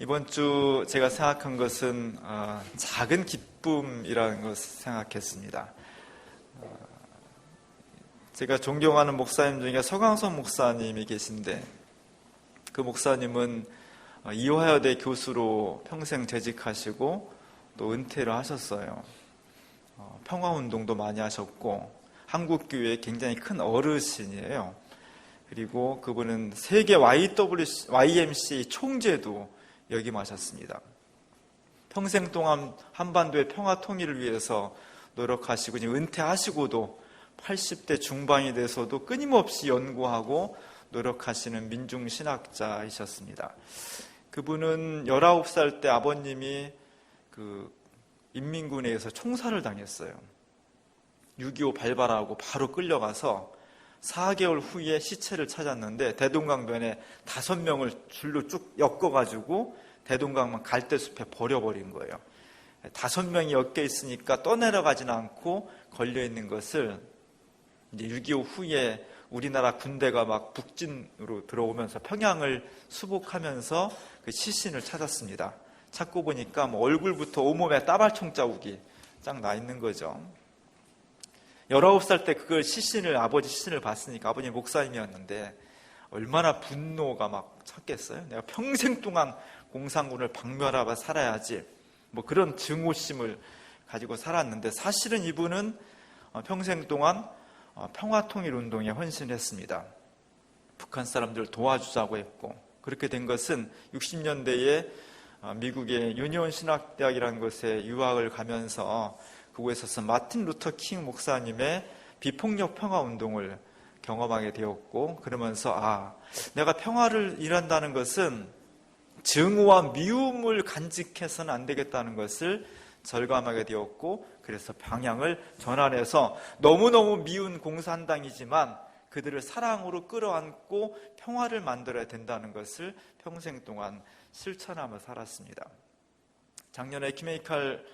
이번 주 제가 생각한 것은 작은 기쁨이라는 것을 생각했습니다. 제가 존경하는 목사님 중에 서강선 목사님이 계신데, 그 목사님은 이화여대 교수로 평생 재직하시고 또 은퇴를 하셨어요. 평화운동도 많이 하셨고 한국교회의 굉장히 큰 어르신이에요. 그리고 그분은 세계 YMCA 총재도 역임하셨습니다. 평생 동안 한반도의 평화 통일을 위해서 노력하시고 은퇴하시고도 80대 중반이 돼서도 끊임없이 연구하고 노력하시는 민중신학자이셨습니다. 그분은 19살 때 아버님이 인민군에서 총살을 당했어요. 6.25 발발하고 바로 끌려가서 4개월 후에 시체를 찾았는데 대동강변에 5명을 줄로 쭉 엮어가지고 대동강만 갈대숲에 버려버린 거예요. 5명이 엮여 있으니까 떠내려가지는 않고 걸려있는 것을 이제 6.25 후에 우리나라 군대가 막 북진으로 들어오면서 평양을 수복하면서 그 시신을 찾았습니다. 찾고 보니까 얼굴부터 온몸에 따발총 자국이 쫙 나 있는 거죠. 19살 때 그걸 아버지 시신을 봤으니까, 아버님 목사님이었는데 얼마나 분노가 막 찼겠어요. 내가 평생 동안 공산군을 박멸하고 살아야지, 그런 증오심을 가지고 살았는데, 사실은 이분은 평생 동안 평화통일운동에 헌신했습니다. 북한 사람들을 도와주자고 했고, 그렇게 된 것은 60년대에 미국의 유니온 신학대학이라는 곳에 유학을 가면서 그곳에서 마틴 루터 킹 목사님의 비폭력 평화운동을 경험하게 되었고, 그러면서 내가 평화를 일한다는 것은 증오와 미움을 간직해서는 안 되겠다는 것을 절감하게 되었고, 그래서 방향을 전환해서 너무너무 미운 공산당이지만 그들을 사랑으로 끌어안고 평화를 만들어야 된다는 것을 평생 동안 실천하며 살았습니다. 작년에 에큐메니칼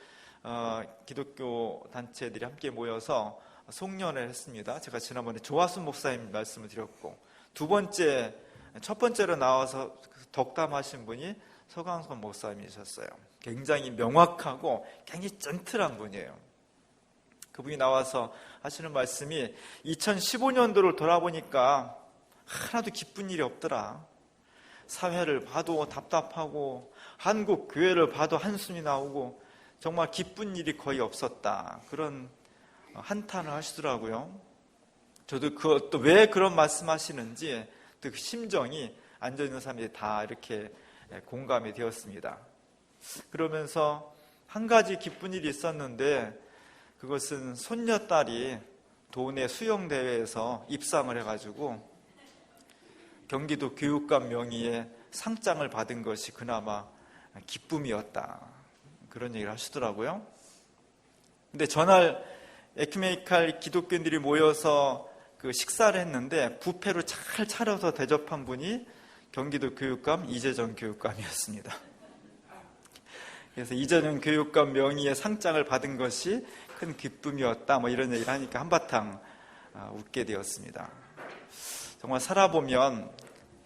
기독교 단체들이 함께 모여서 송년회를 했습니다. 제가 지난번에 조화순 목사님 말씀을 드렸고, 첫 번째로 나와서 덕담하신 분이 서강선 목사님이셨어요. 굉장히 명확하고 굉장히 젠틀한 분이에요. 그분이 나와서 하시는 말씀이 2015년도를 돌아보니까 하나도 기쁜 일이 없더라. 사회를 봐도 답답하고 한국 교회를 봐도 한숨이 나오고 정말 기쁜 일이 거의 없었다. 그런 한탄을 하시더라고요. 저도 그것도 왜 그런 말씀하시는지 그 심정이 앉아있는 사람들이 다 이렇게 공감이 되었습니다. 그러면서 한 가지 기쁜 일이 있었는데, 그것은 손녀딸이 도내 수영대회에서 입상을 해가지고 경기도 교육감 명의의 상장을 받은 것이 그나마 기쁨이었다. 그런 얘기를 하시더라고요. 근데 전날 에큐메니칼 기독교인들이 모여서 그 식사를 했는데 뷔페로 잘 차려서 대접한 분이 경기도 교육감 이재정 교육감이었습니다. 그래서 이재정 교육감 명의의 상장을 받은 것이 큰 기쁨이었다, 이런 얘기를 하니까 한바탕 웃게 되었습니다. 정말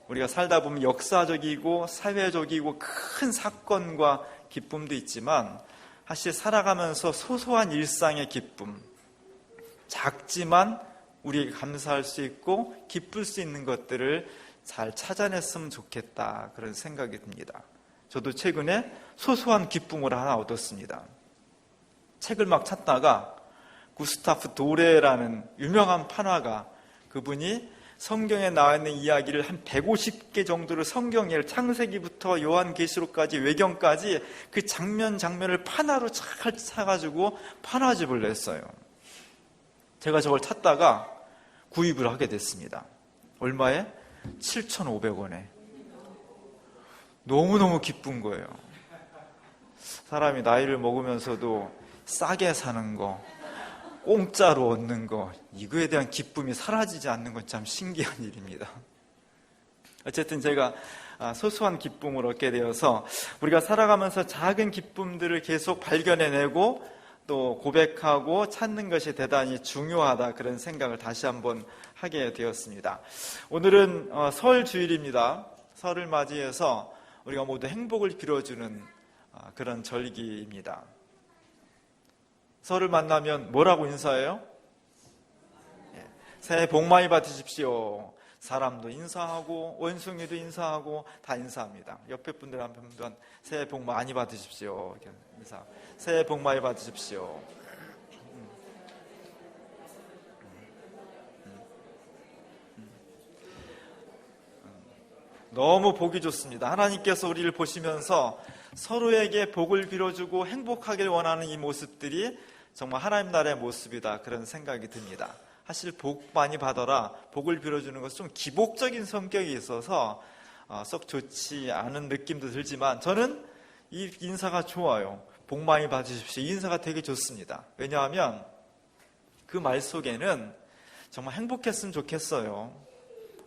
우리가 살다 보면 역사적이고 사회적이고 큰 사건과 기쁨도 있지만, 사실 살아가면서 소소한 일상의 기쁨, 작지만 우리에게 감사할 수 있고 기쁠 수 있는 것들을 잘 찾아냈으면 좋겠다, 그런 생각이 듭니다. 저도 최근에 소소한 기쁨을 하나 얻었습니다. 책을 막 찾다가 구스타프 도레라는 유명한 판화가, 그분이 성경에 나와 있는 이야기를 한 150개 정도를 성경을 창세기부터 요한계시록까지 외경까지 그 장면을 판화로 잘 사가지고 판화집을 냈어요. 제가 저걸 찾다가 구입을 하게 됐습니다. 얼마에? 7,500원에. 너무너무 기쁜 거예요. 사람이 나이를 먹으면서도 싸게 사는 거, 공짜로 얻는 거, 이거에 대한 기쁨이 사라지지 않는 건 참 신기한 일입니다. 어쨌든 제가 소소한 기쁨을 얻게 되어서 우리가 살아가면서 작은 기쁨들을 계속 발견해내고 또 고백하고 찾는 것이 대단히 중요하다, 그런 생각을 다시 한번 하게 되었습니다. 오늘은 설 주일입니다. 설을 맞이해서 우리가 모두 행복을 빌어주는 그런 절기입니다. 설을 만나면 뭐라고 인사해요? 새해 복 많이 받으십시오. 사람도 인사하고 원숭이도 인사하고 다 인사합니다. 옆에 분들 한 분도 새해 복 많이 받으십시오. 이렇게 인사. 새해 복 많이 받으십시오. 너무 보기 좋습니다. 하나님께서 우리를 보시면서 서로에게 복을 빌어주고 행복하길 원하는 이 모습들이 정말 하나님 나라의 모습이다, 그런 생각이 듭니다. 사실 복 많이 받아라, 복을 빌어주는 것은 좀 기복적인 성격이 있어서 썩 좋지 않은 느낌도 들지만 저는 이 인사가 좋아요. 복 많이 받으십시오. 이 인사가 되게 좋습니다. 왜냐하면 그 말 속에는 정말 행복했으면 좋겠어요.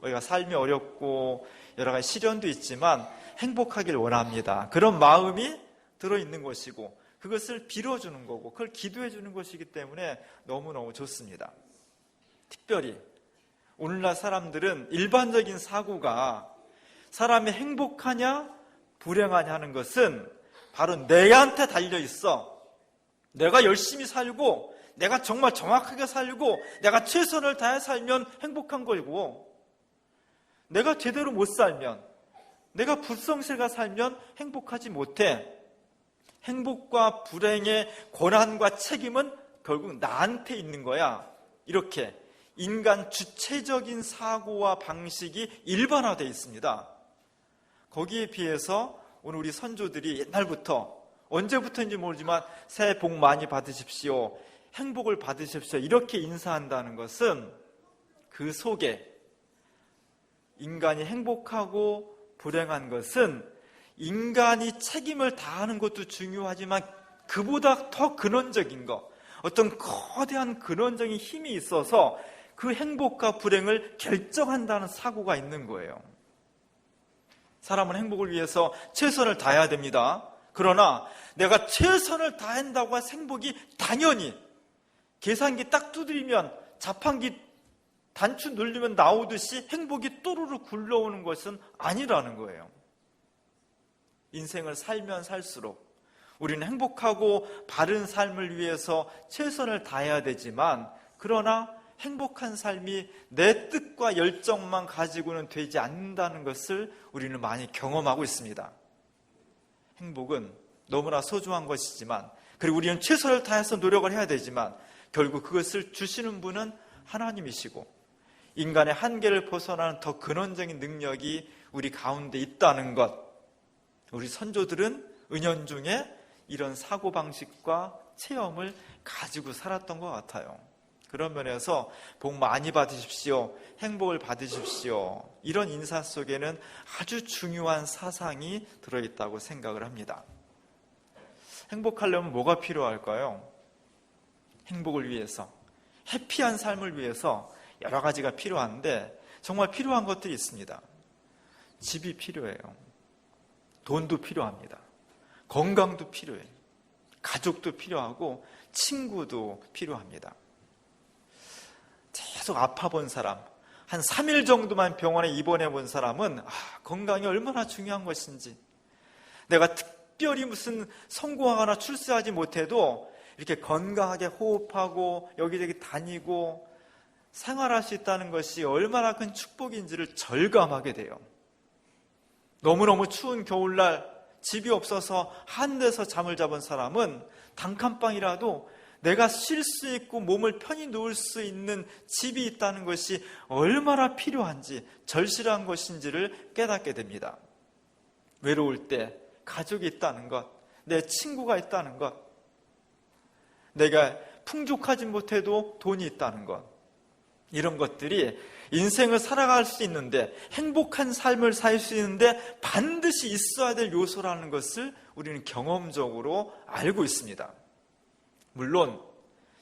우리가 삶이 어렵고 여러 가지 시련도 있지만 행복하길 원합니다. 그런 마음이 들어있는 것이고 그것을 빌어주는 거고 그걸 기도해 주는 것이기 때문에 너무너무 좋습니다. 특별히 오늘날 사람들은 일반적인 사고가 사람이 행복하냐 불행하냐 하는 것은 바로 내한테 달려있어. 내가 열심히 살고 내가 정말 정확하게 살고 내가 최선을 다해 살면 행복한 거고, 내가 제대로 못 살면, 내가 불성실하게 살면 행복하지 못해. 행복과 불행의 고난과 책임은 결국 나한테 있는 거야. 이렇게 인간 주체적인 사고와 방식이 일반화되어 있습니다. 거기에 비해서 오늘 우리 선조들이 옛날부터, 언제부터인지 모르지만 새해 복 많이 받으십시오, 행복을 받으십시오, 이렇게 인사한다는 것은 그 속에 인간이 행복하고 불행한 것은 인간이 책임을 다하는 것도 중요하지만 그보다 더 근원적인 것, 어떤 거대한 근원적인 힘이 있어서 그 행복과 불행을 결정한다는 사고가 있는 거예요. 사람은 행복을 위해서 최선을 다해야 됩니다. 그러나 내가 최선을 다한다고 해서 행복이 당연히 계산기 딱 두드리면 자판기 단추 누르면 나오듯이 행복이 또르르 굴러오는 것은 아니라는 거예요. 인생을 살면 살수록 우리는 행복하고 바른 삶을 위해서 최선을 다해야 되지만, 그러나 행복한 삶이 내 뜻과 열정만 가지고는 되지 않는다는 것을 우리는 많이 경험하고 있습니다. 행복은 너무나 소중한 것이지만, 그리고 우리는 최선을 다해서 노력을 해야 되지만 결국 그것을 주시는 분은 하나님이시고 인간의 한계를 벗어나는 더 근원적인 능력이 우리 가운데 있다는 것, 우리 선조들은 은연중에 이런 사고방식과 체험을 가지고 살았던 것 같아요. 그런 면에서 복 많이 받으십시오, 행복을 받으십시오, 이런 인사 속에는 아주 중요한 사상이 들어있다고 생각을 합니다. 행복하려면 뭐가 필요할까요? 행복을 위해서, 해피한 삶을 위해서 여러 가지가 필요한데 정말 필요한 것들이 있습니다. 집이 필요해요. 돈도 필요합니다. 건강도 필요해요. 가족도 필요하고 친구도 필요합니다. 계속 아파 본 사람, 한 3일 정도만 병원에 입원해 본 사람은 건강이 얼마나 중요한 것인지, 내가 특별히 무슨 성공하거나 출세하지 못해도 이렇게 건강하게 호흡하고 여기저기 다니고 생활할 수 있다는 것이 얼마나 큰 축복인지를 절감하게 돼요. 너무너무 추운 겨울날 집이 없어서 한 데서 잠을 잡은 사람은 단칸방이라도 내가 쉴 수 있고 몸을 편히 놓을 수 있는 집이 있다는 것이 얼마나 필요한지, 절실한 것인지를 깨닫게 됩니다. 외로울 때 가족이 있다는 것, 내 친구가 있다는 것, 내가 풍족하지 못해도 돈이 있다는 것, 이런 것들이 인생을 살아갈 수 있는데, 행복한 삶을 살 수 있는데 반드시 있어야 될 요소라는 것을 우리는 경험적으로 알고 있습니다. 물론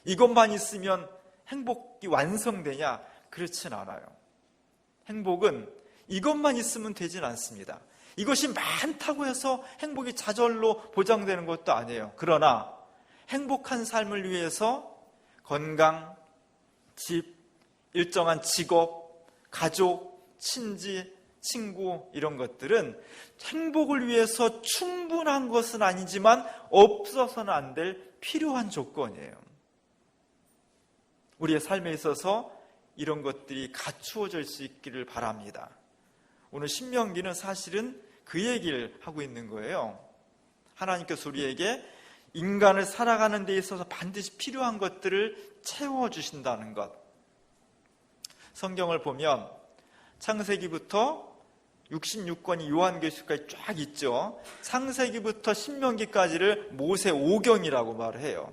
이것만 있으면 행복이 완성되냐? 그렇진 않아요. 행복은 이것만 있으면 되진 않습니다. 이것이 많다고 해서 행복이 저절로 보장되는 것도 아니에요. 그러나 행복한 삶을 위해서 건강, 집, 일정한 직업, 가족, 친지, 친구 이런 것들은 행복을 위해서 충분한 것은 아니지만 없어서는 안 될 필요한 조건이에요. 우리의 삶에 있어서 이런 것들이 갖추어질 수 있기를 바랍니다. 오늘 신명기는 사실은 그 얘기를 하고 있는 거예요. 하나님께서 우리에게 인간을 살아가는 데 있어서 반드시 필요한 것들을 채워주신다는 것. 성경을 보면 창세기부터 66권이 요한계시록까지 쫙 있죠. 창세기부터 신명기까지를 모세 오경이라고 말을 해요.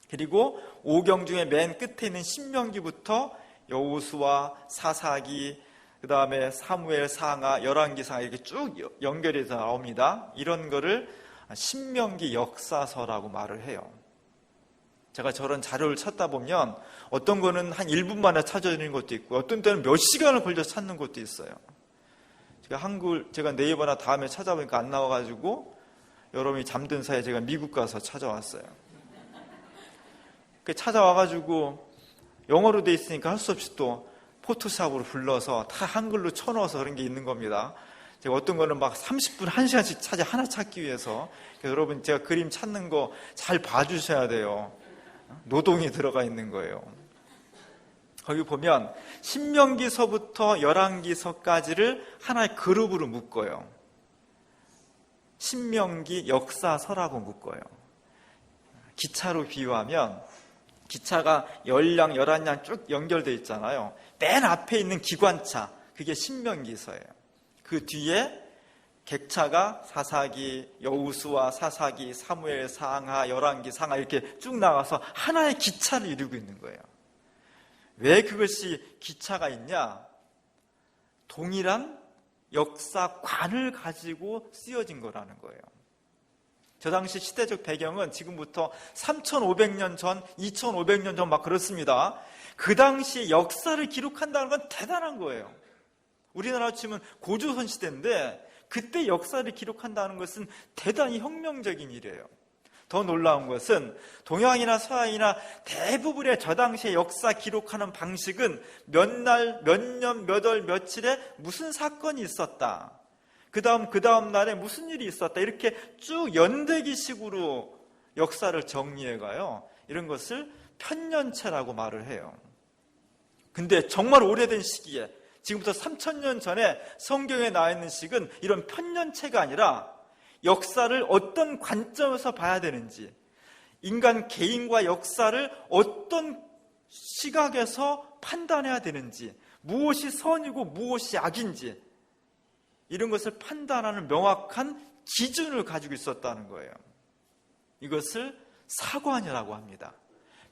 그리고 오경 중에 맨 끝에 있는 신명기부터 여호수아, 사사기, 그 다음에 사무엘, 상하, 열왕기상 이렇게 쭉 연결해서 나옵니다. 이런 거를 신명기 역사서라고 말을 해요. 제가 저런 자료를 찾다 보면 어떤 거는 한 1분 만에 찾아지는 것도 있고 어떤 때는 몇 시간을 걸려서 찾는 것도 있어요. 제가 네이버나 다음에 찾아보니까 안 나와가지고 여러분이 잠든 사이에 제가 미국 가서 찾아왔어요. 찾아와가지고 영어로 돼 있으니까 할 수 없이 또 포토샵으로 불러서 다 한글로 쳐넣어서 그런 게 있는 겁니다. 제가 어떤 거는 막 30분, 1시간씩 하나 찾기 위해서. 여러분 제가 그림 찾는 거 잘 봐주셔야 돼요. 노동이 들어가 있는 거예요. 거기 보면 신명기서부터 열왕기서까지를 하나의 그룹으로 묶어요. 신명기 역사서라고 묶어요. 기차로 비유하면 기차가 10량, 11량 쭉 연결되어 있잖아요. 맨 앞에 있는 기관차, 그게 신명기서예요. 그 뒤에 객차가 사사기, 여호수아, 사사기, 사무엘, 상하, 열왕기, 상하 이렇게 쭉 나가서 하나의 기차를 이루고 있는 거예요. 왜 그것이 기차가 있냐? 동일한 역사관을 가지고 쓰여진 거라는 거예요. 저 당시 시대적 배경은 지금부터 3,500년 전, 2,500년 전 막 그렇습니다. 그 당시의 역사를 기록한다는 건 대단한 거예요. 우리나라로 치면 고조선 시대인데 그때 역사를 기록한다는 것은 대단히 혁명적인 일이에요. 더 놀라운 것은 동양이나 서양이나 대부분의 저 당시의 역사 기록하는 방식은 몇 날, 몇 년, 몇 월, 며칠에 무슨 사건이 있었다. 그 다음 날에 무슨 일이 있었다. 이렇게 쭉 연대기식으로 역사를 정리해가요. 이런 것을 편년체라고 말을 해요. 근데 정말 오래된 시기에 지금부터 3,000년 전에 성경에 나와 있는 식은 이런 편년체가 아니라 역사를 어떤 관점에서 봐야 되는지, 인간 개인과 역사를 어떤 시각에서 판단해야 되는지, 무엇이 선이고 무엇이 악인지 이런 것을 판단하는 명확한 기준을 가지고 있었다는 거예요. 이것을 사관이라고 합니다.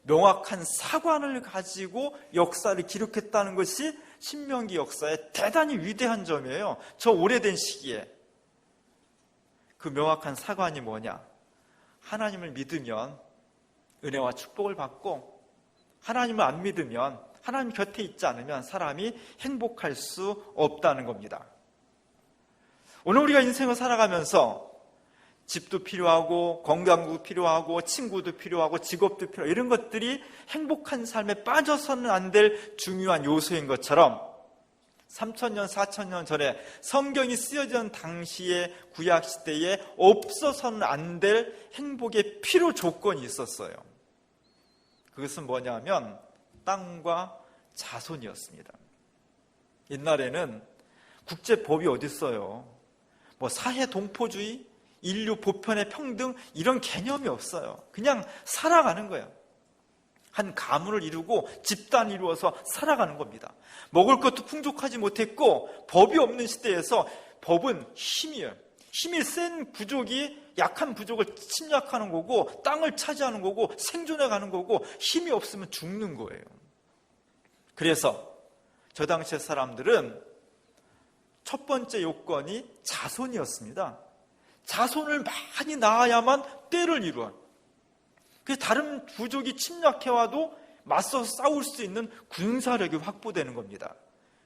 명확한 사관을 가지고 역사를 기록했다는 것이 신명기 역사의 대단히 위대한 점이에요. 저 오래된 시기에. 그 명확한 사관이 뭐냐? 하나님을 믿으면 은혜와 축복을 받고, 하나님을 안 믿으면, 하나님 곁에 있지 않으면 사람이 행복할 수 없다는 겁니다. 오늘 우리가 인생을 살아가면서 집도 필요하고 건강도 필요하고 친구도 필요하고 직업도 필요하고 이런 것들이 행복한 삶에 빠져서는 안 될 중요한 요소인 것처럼 3,000년, 4,000년 전에 성경이 쓰여진 당시의 구약시대에 없어서는 안 될 행복의 필요 조건이 있었어요. 그것은 뭐냐면 땅과 자손이었습니다. 옛날에는 국제법이 어디 있어요? 뭐 사회 동포주의, 인류 보편의 평등 이런 개념이 없어요. 그냥 살아가는 거예요. 한 가문을 이루고 집단을 이루어서 살아가는 겁니다. 먹을 것도 풍족하지 못했고 법이 없는 시대에서 법은 힘이에요. 힘이 센 부족이 약한 부족을 침략하는 거고 땅을 차지하는 거고 생존해 가는 거고 힘이 없으면 죽는 거예요. 그래서 저 당시의 사람들은 첫 번째 요건이 자손이었습니다. 자손을 많이 낳아야만 때를 이루어요. 그래서 다른 부족이 침략해와도 맞서서 싸울 수 있는 군사력이 확보되는 겁니다.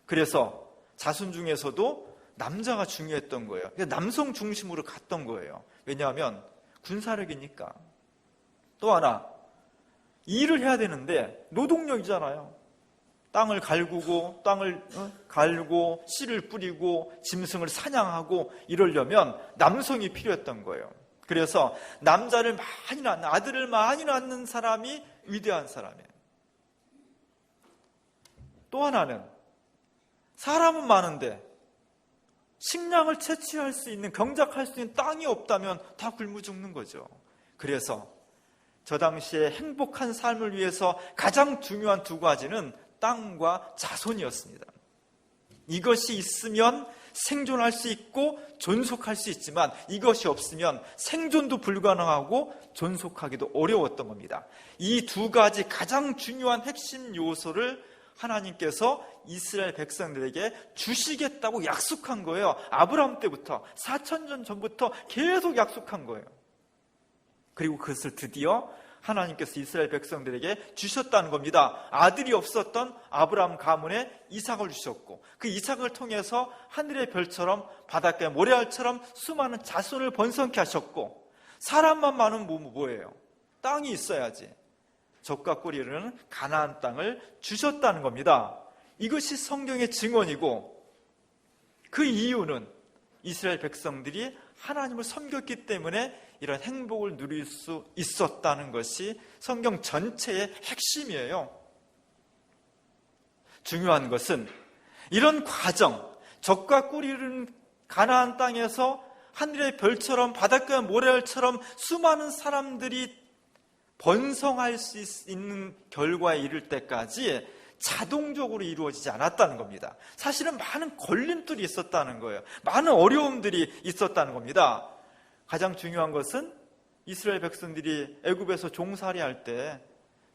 그래서 자손 중에서도 남자가 중요했던 거예요. 남성 중심으로 갔던 거예요. 왜냐하면 군사력이니까. 또 하나, 일을 해야 되는데 노동력이잖아요. 땅을 갈구고 땅을 갈고 씨를 뿌리고 짐승을 사냥하고 이러려면 남성이 필요했던 거예요. 그래서 남자를 많이 낳는, 아들을 많이 낳는 사람이 위대한 사람이에요. 또 하나는 사람은 많은데 식량을 채취할 수 있는, 경작할 수 있는 땅이 없다면 다 굶어 죽는 거죠. 그래서 저 당시에 행복한 삶을 위해서 가장 중요한 두 가지는 땅과 자손이었습니다. 이것이 있으면 생존할 수 있고 존속할 수 있지만 이것이 없으면 생존도 불가능하고 존속하기도 어려웠던 겁니다. 이 두 가지 가장 중요한 핵심 요소를 하나님께서 이스라엘 백성들에게 주시겠다고 약속한 거예요. 아브라함 때부터 4,000년 전부터 계속 약속한 거예요. 그리고 그것을 드디어 하나님께서 이스라엘 백성들에게 주셨다는 겁니다. 아들이 없었던 아브라함 가문에 이삭을 주셨고, 그 이삭을 통해서 하늘의 별처럼 바닷가의 모래알처럼 수많은 자손을 번성케 하셨고, 사람만 많으면 뭐예요? 땅이 있어야지. 젖과 꿀이 흐르는 가나안 땅을 주셨다는 겁니다. 이것이 성경의 증언이고, 그 이유는 이스라엘 백성들이 하나님을 섬겼기 때문에 이런 행복을 누릴 수 있었다는 것이 성경 전체의 핵심이에요. 중요한 것은 이런 과정, 젖과 꿀이 흐르는 가나안 땅에서 하늘의 별처럼 바닷가의 모래알처럼 수많은 사람들이 번성할 수 있는 결과에 이를 때까지 자동적으로 이루어지지 않았다는 겁니다. 사실은 많은 걸림돌이 있었다는 거예요. 많은 어려움들이 있었다는 겁니다. 가장 중요한 것은 이스라엘 백성들이 애굽에서 종살이 할 때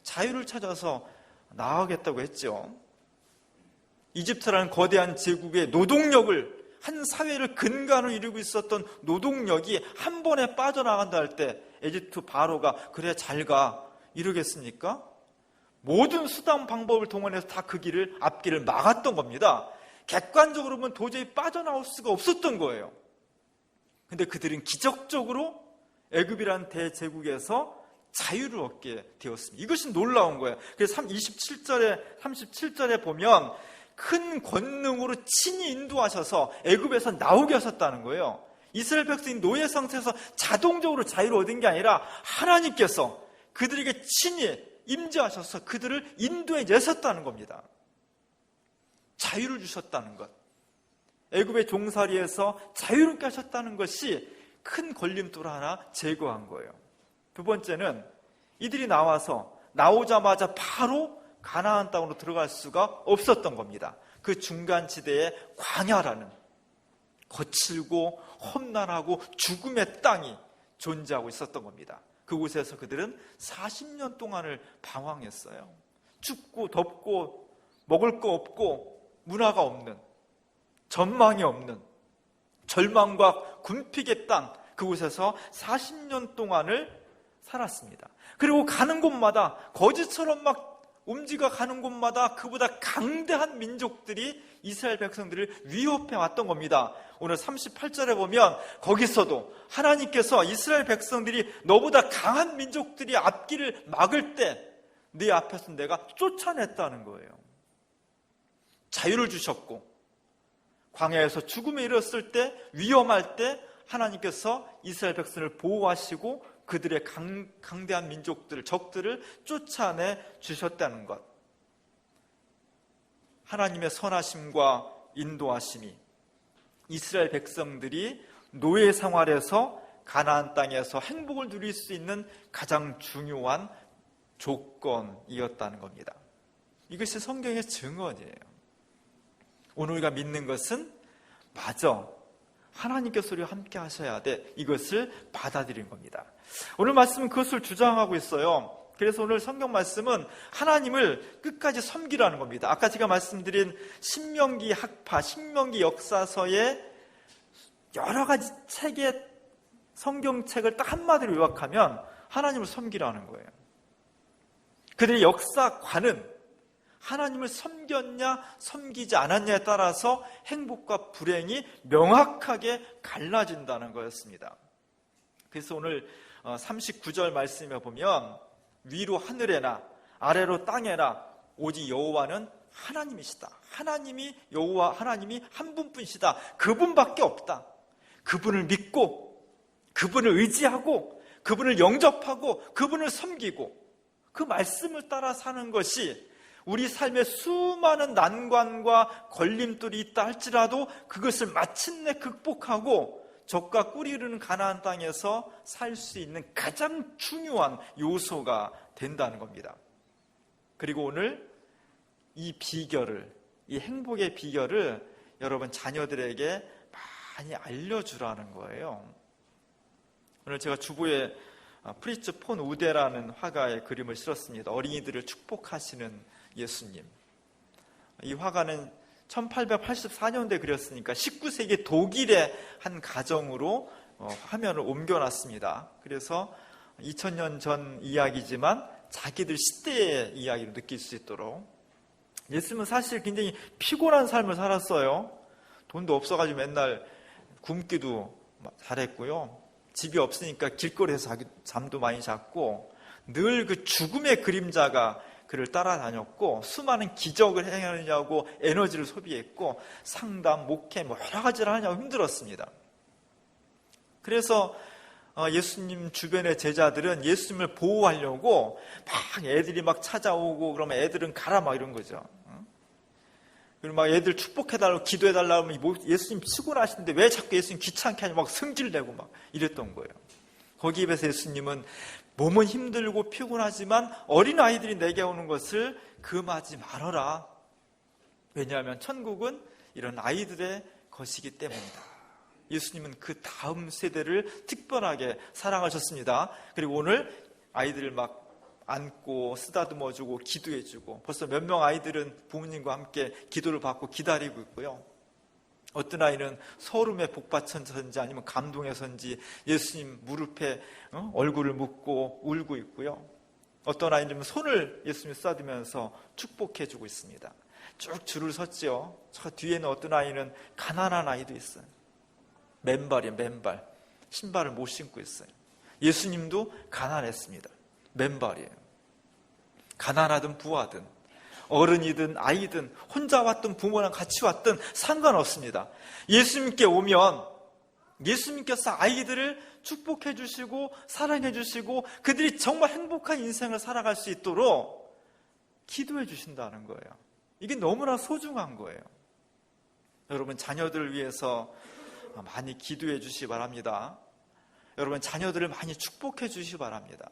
자유를 찾아서 나아가겠다고 했죠. 이집트라는 거대한 제국의 노동력을, 한 사회를 근간으로 이루고 있었던 노동력이 한 번에 빠져나간다 할 때 에집트 바로가 그래 잘 가 이러겠습니까? 모든 수단 방법을 동원해서 다 그 길을, 앞길을 막았던 겁니다. 객관적으로 보면 도저히 빠져나올 수가 없었던 거예요. 근데 그들은 기적적으로 애굽이라는 대제국에서 자유를 얻게 되었습니다. 이것이 놀라운 거예요. 그래서 37절에 보면 큰 권능으로 친히 인도하셔서 애굽에서 나오게 하셨다는 거예요. 이스라엘 백성이 노예 상태에서 자동적으로 자유를 얻은 게 아니라 하나님께서 그들에게 친히 임재하셔서 그들을 인도해 내셨다는 겁니다. 자유를 주셨다는 것, 애굽의 종살이에서 자유롭게 하셨다는 것이 큰 걸림돌 하나 제거한 거예요. 두 번째는 이들이 나오자마자 바로 가나안 땅으로 들어갈 수가 없었던 겁니다. 그 중간지대에 광야라는 거칠고 험난하고 죽음의 땅이 존재하고 있었던 겁니다. 그곳에서 그들은 40년 동안을 방황했어요. 춥고 덥고 먹을 거 없고 문화가 없는, 전망이 없는 절망과 굶픽의 땅, 그곳에서 40년 동안을 살았습니다. 그리고 가는 곳마다 거지처럼 막 움직여 가는 곳마다 그보다 강대한 민족들이 이스라엘 백성들을 위협해 왔던 겁니다. 오늘 38절에 보면 거기서도 하나님께서 이스라엘 백성들이 너보다 강한 민족들이 앞길을 막을 때 네 앞에서 내가 쫓아냈다는 거예요. 자유를 주셨고, 광야에서 죽음에 이르렀을 때, 위험할 때 하나님께서 이스라엘 백성을 보호하시고 그들의 강대한 민족들을, 적들을 쫓아내 주셨다는 것. 하나님의 선하심과 인도하심이 이스라엘 백성들이 노예 생활에서 가나안 땅에서 행복을 누릴 수 있는 가장 중요한 조건이었다는 겁니다. 이것이 성경의 증언이에요. 오늘 우리가 믿는 것은 맞아, 하나님께서 우리와 함께 하셔야 돼, 이것을 받아들인 겁니다. 오늘 말씀은 그것을 주장하고 있어요. 그래서 오늘 성경 말씀은 하나님을 끝까지 섬기라는 겁니다. 아까 제가 말씀드린 신명기 학파, 신명기 역사서의 여러 가지 책의 성경책을 딱 한마디로 요약하면 하나님을 섬기라는 거예요. 그들의 역사관은 하나님을 섬겼냐 섬기지 않았냐에 따라서 행복과 불행이 명확하게 갈라진다는 거였습니다. 그래서 오늘 39절 말씀에 보면 위로 하늘에나 아래로 땅에나 오직 여호와는 하나님이시다. 하나님이 여호와 하나님이 한 분뿐이시다. 그분밖에 없다. 그분을 믿고 그분을 의지하고 그분을 영접하고 그분을 섬기고 그 말씀을 따라 사는 것이 우리 삶에 수많은 난관과 걸림돌이 있다 할지라도 그것을 마침내 극복하고 적과 꿀이 흐르는 가나안 땅에서 살 수 있는 가장 중요한 요소가 된다는 겁니다. 그리고 오늘 이 비결을, 이 행복의 비결을 여러분 자녀들에게 많이 알려주라는 거예요. 오늘 제가 주보에 프리츠 폰 우데라는 화가의 그림을 실었습니다. 어린이들을 축복하시는 예수님. 이 화가는 1884년도에 그렸으니까 19세기 독일의 한 가정으로 화면을 옮겨놨습니다. 그래서 2000년 전 이야기지만 자기들 시대의 이야기로 느낄 수 있도록. 예수님은 사실 굉장히 피곤한 삶을 살았어요. 돈도 없어가지고 맨날 굶기도 잘했고요. 집이 없으니까 길거리에서 잠도 많이 잤고 늘 그 죽음의 그림자가 그를 따라다녔고 수많은 기적을 행하느냐고 에너지를 소비했고 상담, 목회 뭐 여러 가지를 하느냐고 힘들었습니다. 그래서 예수님 주변의 제자들은 예수님을 보호하려고 막 애들이 막 찾아오고 그러면 애들은 가라 막 이런 거죠. 그리고 막 애들 축복해달라고 기도해달라고 하면 예수님 피곤하시는데 왜 자꾸 예수님 귀찮게 하냐 막 승질내고 막 이랬던 거예요. 거기에 비해서 예수님은 몸은 힘들고 피곤하지만 어린아이들이 내게 오는 것을 금하지 말아라. 왜냐하면 천국은 이런 아이들의 것이기 때문이다. 예수님은 그 다음 세대를 특별하게 사랑하셨습니다. 그리고 오늘 아이들을 막 안고 쓰다듬어주고 기도해주고 벌써 몇 명 아이들은 부모님과 함께 기도를 받고 기다리고 있고요. 어떤 아이는 서름에 복받쳐서인지 아니면 감동해서인지 예수님 무릎에 얼굴을 묻고 울고 있고요. 어떤 아이는 손을 예수님 쓰다듬으면서 축복해주고 있습니다. 쭉 줄을 섰죠. 저 뒤에는 어떤 아이는 가난한 아이도 있어요. 맨발이에요. 맨발. 신발을 못 신고 있어요. 예수님도 가난했습니다. 맨발이에요. 가난하든 부하든 어른이든 아이든 혼자 왔든 부모랑 같이 왔든 상관없습니다. 예수님께 오면 예수님께서 아이들을 축복해 주시고 사랑해 주시고 그들이 정말 행복한 인생을 살아갈 수 있도록 기도해 주신다는 거예요. 이게 너무나 소중한 거예요. 여러분 자녀들을 위해서 많이 기도해 주시기 바랍니다. 여러분 자녀들을 많이 축복해 주시기 바랍니다.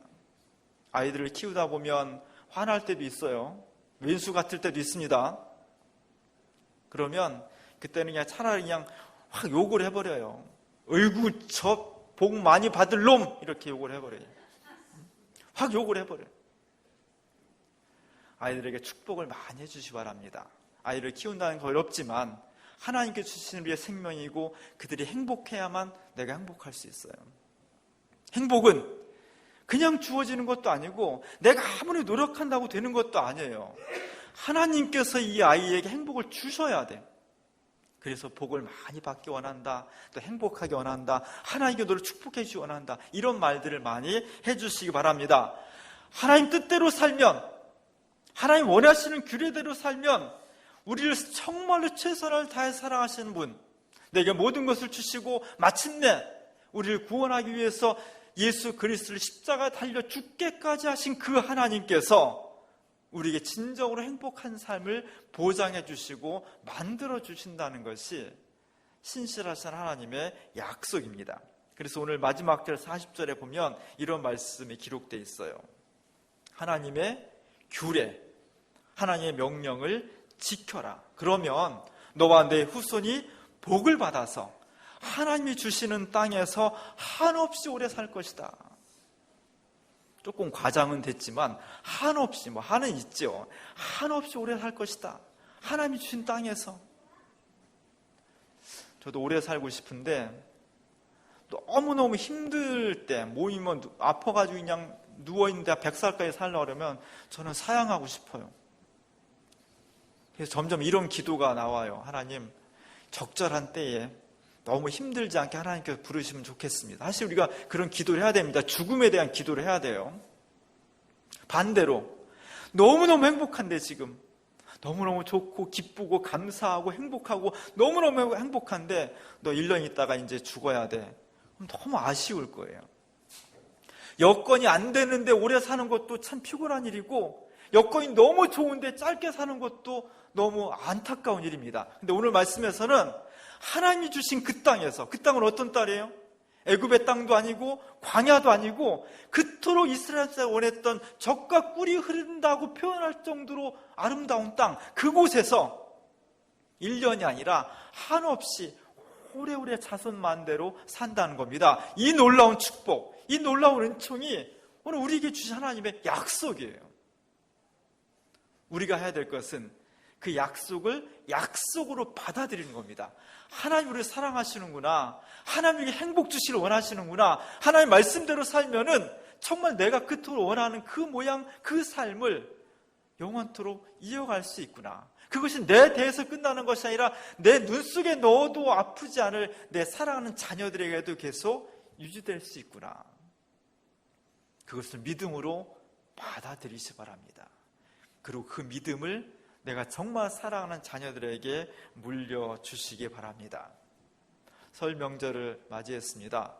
아이들을 키우다 보면 화날 때도 있어요. 왼수 같을 때도 있습니다. 그러면 그때는 그냥 차라리 그냥 확 욕을 해버려요. 어이구 저 복 많이 받을 놈 이렇게 욕을 해버려요. 확 욕을 해버려요. 아이들에게 축복을 많이 해주시기 바랍니다. 아이를 키운다는 거 어렵지만 하나님께 주시는 우리의 생명이고 그들이 행복해야만 내가 행복할 수 있어요. 행복은 그냥 주어지는 것도 아니고 내가 아무리 노력한다고 되는 것도 아니에요. 하나님께서 이 아이에게 행복을 주셔야 돼. 그래서 복을 많이 받기 원한다. 또 행복하기 원한다. 하나님께 너를 축복해 주기 원한다. 이런 말들을 많이 해주시기 바랍니다. 하나님 뜻대로 살면, 하나님 원하시는 규례대로 살면 우리를 정말로 최선을 다해 사랑하시는 분, 내게 모든 것을 주시고 마침내 우리를 구원하기 위해서 예수 그리스도를 십자가에 달려 죽게까지 하신 그 하나님께서 우리에게 진정으로 행복한 삶을 보장해 주시고 만들어 주신다는 것이 신실하신 하나님의 약속입니다. 그래서 오늘 마지막 절 40절에 보면 이런 말씀이 기록되어 있어요. 하나님의 규례, 하나님의 명령을 지켜라. 그러면 너와 내 후손이 복을 받아서 하나님이 주시는 땅에서 한없이 오래 살 것이다. 조금 과장은 됐지만 한없이, 한은 있죠. 한없이 오래 살 것이다. 하나님이 주신 땅에서. 저도 오래 살고 싶은데 너무너무 힘들 때 모이면 아파가지고 그냥 누워있는데 100살까지 살려고 그러면 저는 사양하고 싶어요. 그래서 점점 이런 기도가 나와요. 하나님, 적절한 때에 너무 힘들지 않게 하나님께서 부르시면 좋겠습니다. 사실 우리가 그런 기도를 해야 됩니다. 죽음에 대한 기도를 해야 돼요. 반대로 너무너무 행복한데 지금 너무너무 좋고 기쁘고 감사하고 행복하고 너무너무 행복한데 너 1년 있다가 이제 죽어야 돼. 그럼 너무 아쉬울 거예요. 여건이 안 되는데 오래 사는 것도 참 피곤한 일이고, 여건이 너무 좋은데 짧게 사는 것도 너무 안타까운 일입니다. 근데 오늘 말씀에서는 하나님이 주신 그 땅에서, 그 땅은 어떤 땅이에요? 애굽의 땅도 아니고 광야도 아니고 그토록 이스라엘에서 원했던 젖과 꿀이 흐른다고 표현할 정도로 아름다운 땅, 그곳에서 1년이 아니라 한없이 오래오래 자손만대로 산다는 겁니다. 이 놀라운 축복, 이 놀라운 은총이 오늘 우리에게 주신 하나님의 약속이에요. 우리가 해야 될 것은 그 약속을 약속으로 받아들이는 겁니다. 하나님 우리를 사랑하시는구나, 하나님에게 행복 주시를 원하시는구나, 하나님 말씀대로 살면은 정말 내가 그토록 원하는 그 모양, 그 삶을 영원토록 이어갈 수 있구나. 그것이 내 대에서 끝나는 것이 아니라 내 눈 속에 넣어도 아프지 않을 내 사랑하는 자녀들에게도 계속 유지될 수 있구나. 그것을 믿음으로 받아들이시 바랍니다. 그리고 그 믿음을 내가 정말 사랑하는 자녀들에게 물려주시기 바랍니다. 설 명절을 맞이했습니다.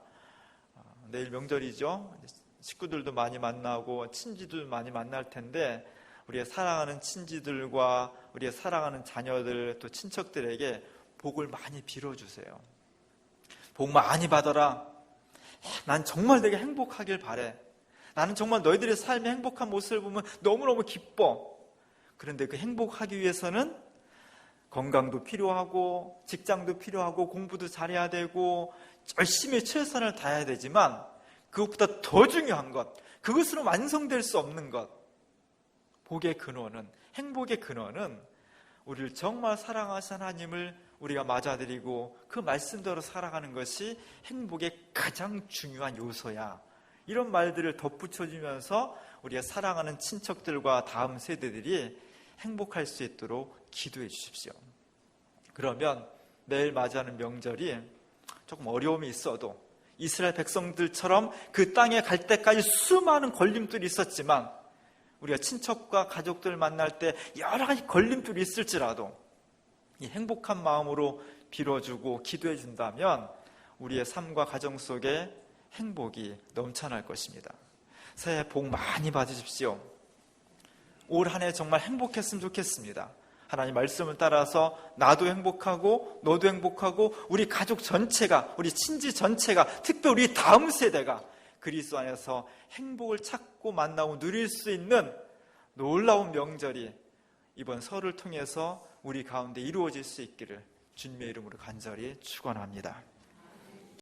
내일 명절이죠. 식구들도 많이 만나고 친지도 많이 만날 텐데 우리의 사랑하는 친지들과 우리의 사랑하는 자녀들 또 친척들에게 복을 많이 빌어주세요. 복 많이 받아라. 난 정말 되게 행복하길 바래. 나는 정말 너희들의 삶의 행복한 모습을 보면 너무너무 기뻐. 그런데 그 행복하기 위해서는 건강도 필요하고 직장도 필요하고 공부도 잘해야 되고 열심히 최선을 다해야 되지만 그것보다 더 중요한 것, 그것으로 완성될 수 없는 것, 복의 근원은, 행복의 근원은 우리를 정말 사랑하신 하나님을 우리가 맞아들이고 그 말씀대로 살아가는 것이 행복의 가장 중요한 요소야. 이런 말들을 덧붙여주면서 우리가 사랑하는 친척들과 다음 세대들이 행복할 수 있도록 기도해 주십시오. 그러면 내일 맞이하는 명절이 조금 어려움이 있어도 이스라엘 백성들처럼 그 땅에 갈 때까지 수많은 걸림돌이 있었지만 우리가 친척과 가족들 만날 때 여러 가지 걸림돌이 있을지라도 이 행복한 마음으로 빌어주고 기도해 준다면 우리의 삶과 가정 속에 행복이 넘쳐날 것입니다. 새해 복 많이 받으십시오. 올 한 해 정말 행복했으면 좋겠습니다. 하나님 말씀을 따라서 나도 행복하고 너도 행복하고 우리 가족 전체가, 우리 친지 전체가, 특별히 우리 다음 세대가 그리스도 안에서 행복을 찾고 만나고 누릴 수 있는 놀라운 명절이 이번 설을 통해서 우리 가운데 이루어질 수 있기를 주님의 이름으로 간절히 축원합니다.